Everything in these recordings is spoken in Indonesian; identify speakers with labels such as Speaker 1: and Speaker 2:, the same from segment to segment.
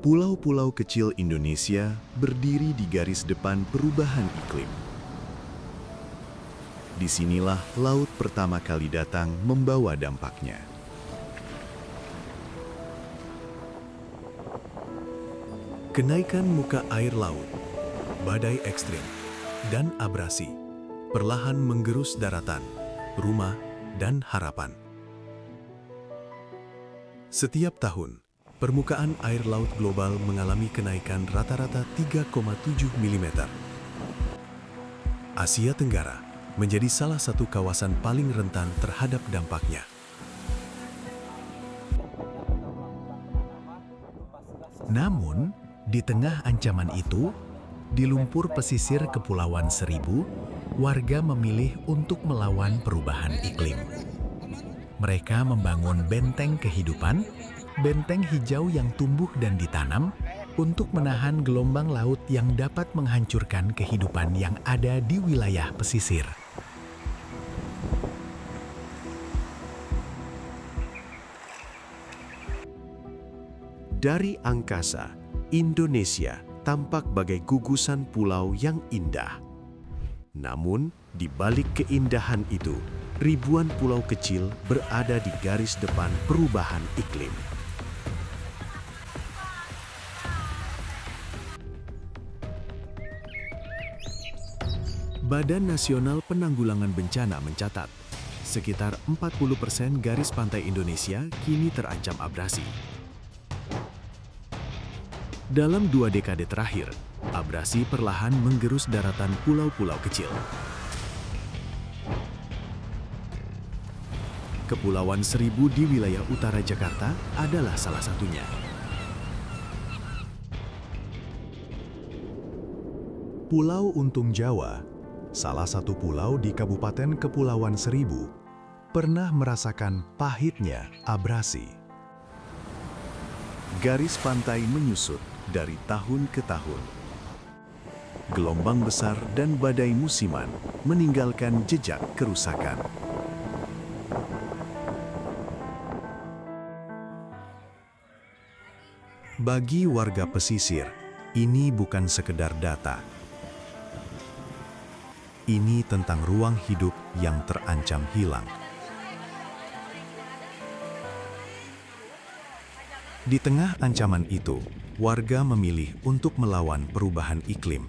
Speaker 1: Pulau-pulau kecil Indonesia berdiri di garis depan perubahan iklim. Disinilah laut pertama kali datang membawa dampaknya. Kenaikan muka air laut, badai ekstrim, dan abrasi perlahan menggerus daratan, rumah, dan harapan. Setiap tahun, permukaan air laut global mengalami kenaikan rata-rata 3,7 mm. Asia Tenggara menjadi salah satu kawasan paling rentan terhadap dampaknya. Namun, di tengah ancaman itu, di lumpur pesisir Kepulauan Seribu, warga memilih untuk melawan perubahan iklim. Mereka membangun benteng kehidupan, benteng hijau yang tumbuh dan ditanam untuk menahan gelombang laut yang dapat menghancurkan kehidupan yang ada di wilayah pesisir. Dari angkasa, Indonesia tampak bagai gugusan pulau yang indah. Namun, di balik keindahan itu, ribuan pulau kecil berada di garis depan perubahan iklim. Badan Nasional Penanggulangan Bencana mencatat, sekitar 40% garis pantai Indonesia kini terancam abrasi. Dalam 2 dekade terakhir, abrasi perlahan menggerus daratan pulau-pulau kecil. Kepulauan Seribu di wilayah utara Jakarta adalah salah satunya. Pulau Untung Jawa, salah satu pulau di Kabupaten Kepulauan Seribu, pernah merasakan pahitnya abrasi. Garis pantai menyusut dari tahun ke tahun. Gelombang besar dan badai musiman meninggalkan jejak kerusakan. Bagi warga pesisir, ini bukan sekedar data. Ini tentang ruang hidup yang terancam hilang. Di tengah ancaman itu, warga memilih untuk melawan perubahan iklim.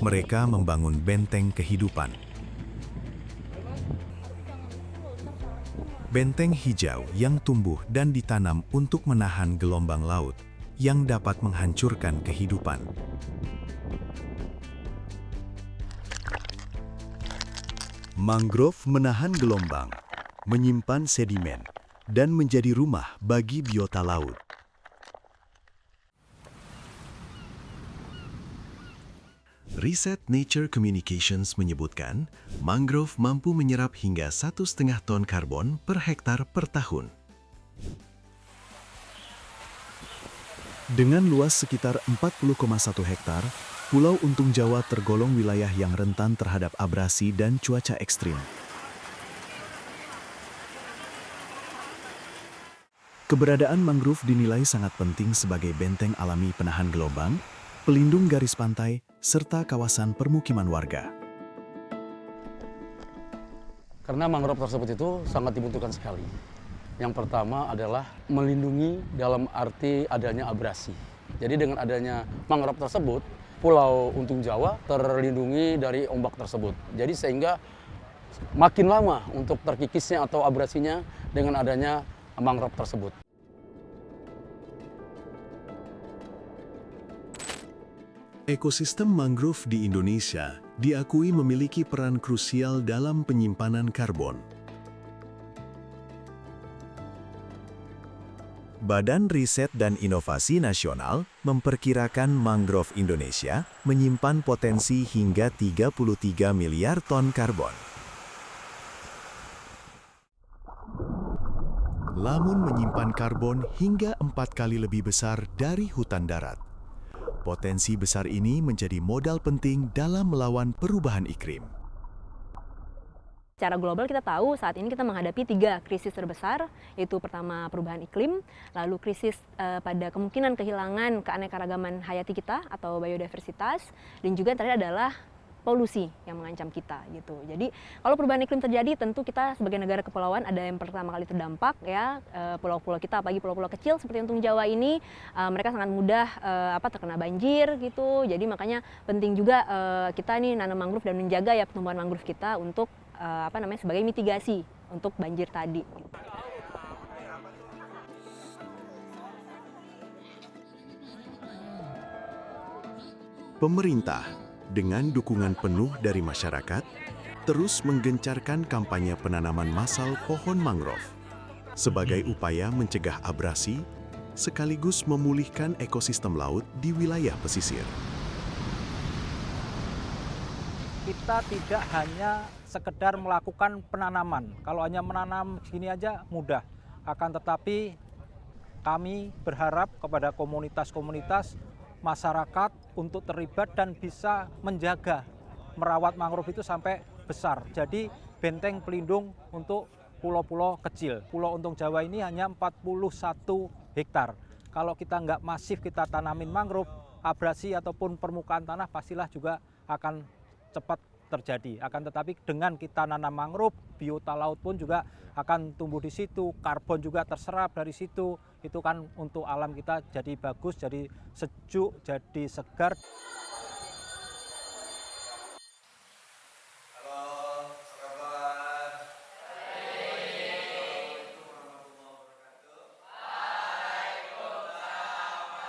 Speaker 1: Mereka membangun benteng kehidupan. Benteng hijau yang tumbuh dan ditanam untuk menahan gelombang laut yang dapat menghancurkan kehidupan. Mangrove menahan gelombang, menyimpan sedimen, dan menjadi rumah bagi biota laut. Riset Nature Communications menyebutkan, mangrove mampu menyerap hingga 1,5 ton karbon per hektar per tahun. Dengan luas sekitar 40,1 hektar, Pulau Untung Jawa tergolong wilayah yang rentan terhadap abrasi dan cuaca ekstrim. Keberadaan mangrove dinilai sangat penting sebagai benteng alami penahan gelombang, pelindung garis pantai, serta kawasan permukiman warga.
Speaker 2: Karena mangrove tersebut itu sangat dibutuhkan sekali. Yang pertama adalah melindungi dalam arti adanya abrasi. Jadi dengan adanya mangrove tersebut, Pulau Untung Jawa terlindungi dari ombak tersebut. Jadi sehingga makin lama untuk terkikisnya atau abrasinya dengan adanya mangrove tersebut.
Speaker 1: Ekosistem mangrove di Indonesia diakui memiliki peran krusial dalam penyimpanan karbon. Badan Riset dan Inovasi Nasional memperkirakan mangrove Indonesia menyimpan potensi hingga 33 miliar ton karbon. Lamun menyimpan karbon hingga 4 kali lebih besar dari hutan darat. Potensi besar ini menjadi modal penting dalam melawan perubahan iklim.
Speaker 3: secara global kita tahu saat ini kita menghadapi 3 krisis terbesar, yaitu pertama perubahan iklim, lalu krisis pada kemungkinan kehilangan keanekaragaman hayati kita atau biodiversitas, dan juga yang terakhir adalah polusi yang mengancam kita gitu. Jadi kalau perubahan iklim terjadi, tentu kita sebagai negara kepulauan ada yang pertama kali terdampak ya, pulau-pulau kita, apalagi pulau-pulau kecil seperti Untung Jawa ini, mereka sangat mudah terkena banjir gitu. Jadi makanya penting juga kita nih nanam mangrove dan menjaga ya pertumbuhan mangrove kita untuk sebagai mitigasi untuk banjir tadi.
Speaker 1: Pemerintah dengan dukungan penuh dari masyarakat, terus menggencarkan kampanye penanaman massal pohon mangrove sebagai upaya mencegah abrasi sekaligus memulihkan ekosistem laut di wilayah pesisir.
Speaker 4: Kita tidak hanya sekedar melakukan penanaman. Kalau hanya menanam gini aja mudah. Akan tetapi kami berharap kepada komunitas-komunitas masyarakat untuk terlibat dan bisa menjaga, merawat mangrove itu sampai besar. Jadi benteng pelindung untuk pulau-pulau kecil. Pulau Untung Jawa ini hanya 41 hektar. Kalau kita nggak masif kita tanamin mangrove, abrasi ataupun permukaan tanah pastilah juga akan cepat terjadi. Akan tetapi dengan kita nanam mangrove, biota laut pun juga akan tumbuh di situ, karbon juga terserap dari situ. Itu kan untuk alam kita jadi bagus, jadi sejuk, jadi segar.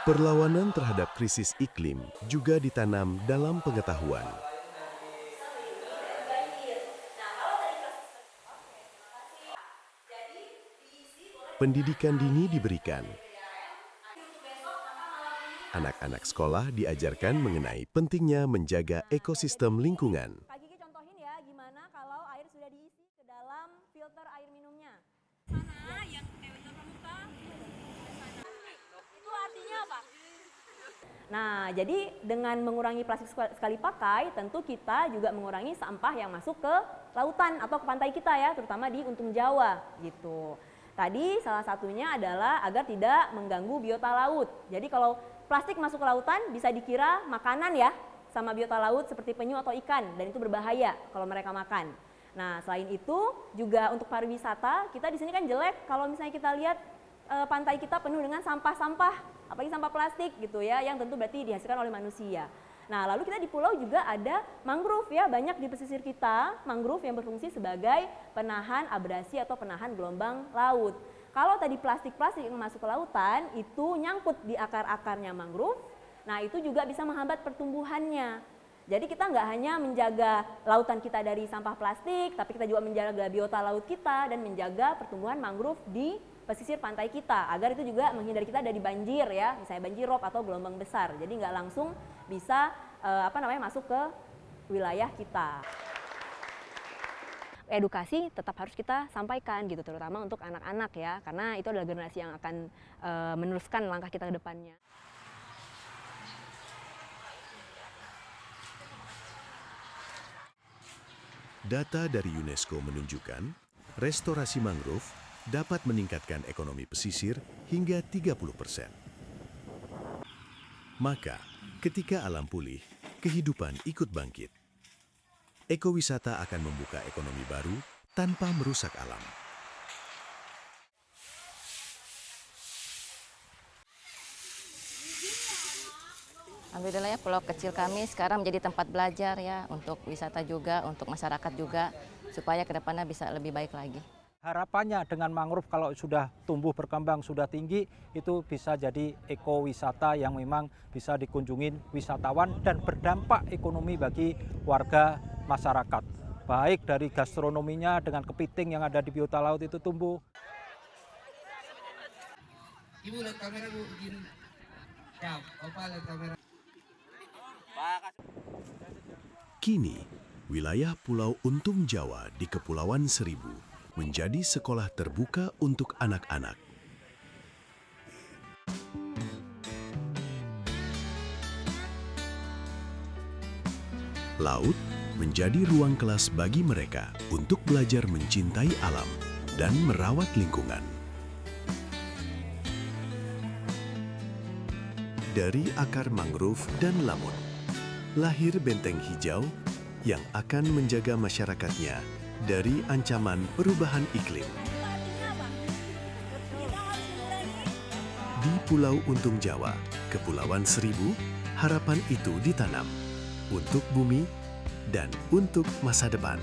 Speaker 1: Perlawanan terhadap krisis iklim juga ditanam dalam pengetahuan. Pendidikan dini diberikan. Anak-anak sekolah diajarkan mengenai pentingnya menjaga ekosistem lingkungan.
Speaker 3: Kak Gigi contohin ya gimana kalau air sudah diisi ke dalam filter air minumnya.
Speaker 5: Sana yang filter pramuka. Itu artinya apa?
Speaker 3: Nah, jadi dengan mengurangi plastik sekali pakai, tentu kita juga mengurangi sampah yang masuk ke lautan atau ke pantai kita ya, terutama di Untung Jawa gitu. Tadi salah satunya adalah agar tidak mengganggu biota laut. Jadi kalau plastik masuk ke lautan bisa dikira makanan ya sama biota laut seperti penyu atau ikan, dan itu berbahaya kalau mereka makan. Nah, selain itu juga untuk pariwisata, kita di sini kan jelek kalau misalnya kita lihat pantai kita penuh dengan sampah-sampah, apalagi sampah plastik gitu ya, yang tentu berarti dihasilkan oleh manusia. Nah, lalu kita di pulau juga ada mangrove ya, banyak di pesisir kita, mangrove yang berfungsi sebagai penahan abrasi atau penahan gelombang laut. Kalau tadi plastik-plastik yang masuk ke lautan, itu nyangkut di akar-akarnya mangrove, nah itu juga bisa menghambat pertumbuhannya. Jadi kita nggak hanya menjaga lautan kita dari sampah plastik, tapi kita juga menjaga biota laut kita dan menjaga pertumbuhan mangrove di pesisir pantai kita, agar itu juga menghindari kita dari banjir ya, misalnya banjir rob atau gelombang besar. Jadi nggak langsung bisa masuk ke wilayah kita. Edukasi tetap harus kita sampaikan gitu, terutama untuk anak-anak ya, karena itu adalah generasi yang akan meneruskan langkah kita ke depannya.
Speaker 1: Data dari UNESCO menunjukkan, restorasi mangrove dapat meningkatkan ekonomi pesisir hingga 30%. Maka, ketika alam pulih, kehidupan ikut bangkit. Ekowisata akan membuka ekonomi baru tanpa merusak alam.
Speaker 6: Alhamdulillah ya, pulau kecil kami sekarang menjadi tempat belajar ya, untuk wisata juga, untuk masyarakat juga, supaya kedepannya bisa lebih baik lagi.
Speaker 4: Harapannya dengan mangrove kalau sudah tumbuh berkembang, sudah tinggi, itu bisa jadi ekowisata yang memang bisa dikunjungin wisatawan dan berdampak ekonomi bagi warga masyarakat. Baik dari gastronominya dengan kepiting yang ada di biota laut itu tumbuh.
Speaker 7: Ibu lihat kamera Bu, begini. Siap, Opa lihat kamera.
Speaker 1: Kini, wilayah Pulau Untung Jawa di Kepulauan Seribu menjadi sekolah terbuka untuk anak-anak. Laut menjadi ruang kelas bagi mereka untuk belajar mencintai alam dan merawat lingkungan. Dari akar mangrove dan lamun, lahir benteng hijau yang akan menjaga masyarakatnya dari ancaman perubahan iklim. Di Pulau Untung Jawa, Kepulauan Seribu, harapan itu ditanam untuk bumi dan untuk masa depan.